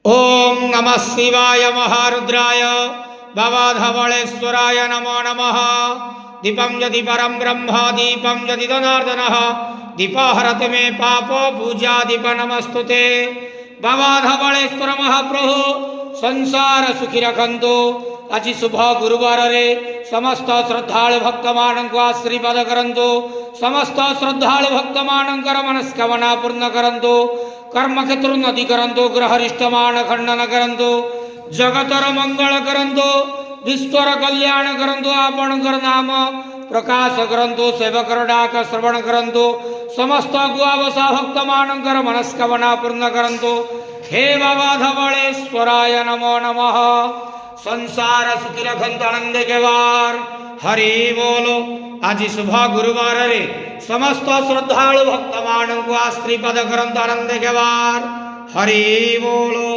ओम नमः शिवाय महारुद्राय भवधवलेश्वराय नमो नमः। दीपं यदि परं ब्रह्म दीपं यदि जनार्दनः दीपहरति मे पापो पूजा दीप नमस्तुते। भवधवलेश्वर महाप्रभु संसार सुखी रखंतु। आज शुभ गुरुवार रे समस्त श्रद्धालु भक्त मानक आशीर्वाद करंतु। समस्त श्रद्धालु भक्त मानकर मनस्कामना पूर्ण करंतु। कर्म क्षेत्र उन्नति करंतु। ग्रहरिष्टमान खंडन करंतु। जगतर मंगल करंतु। विश्वर कल्याण करंतु। आपणकर नाम प्रकाश करंतु। सेवकर डाक श्रवण करंतु। समस्त गुआवसा भक्त मानकर मनस्कामना पूर्ण करंतु। हे बाबा धवलेश्वराय नमो नमः। संसार सुखी रखंतु आनंद के वार। हरि बोलो। आज शुभ गुरुवार रे समस्त श्रद्धालु भक्त मानक आशीर्वाद करंतु आनंद के वार। हरि बोलो।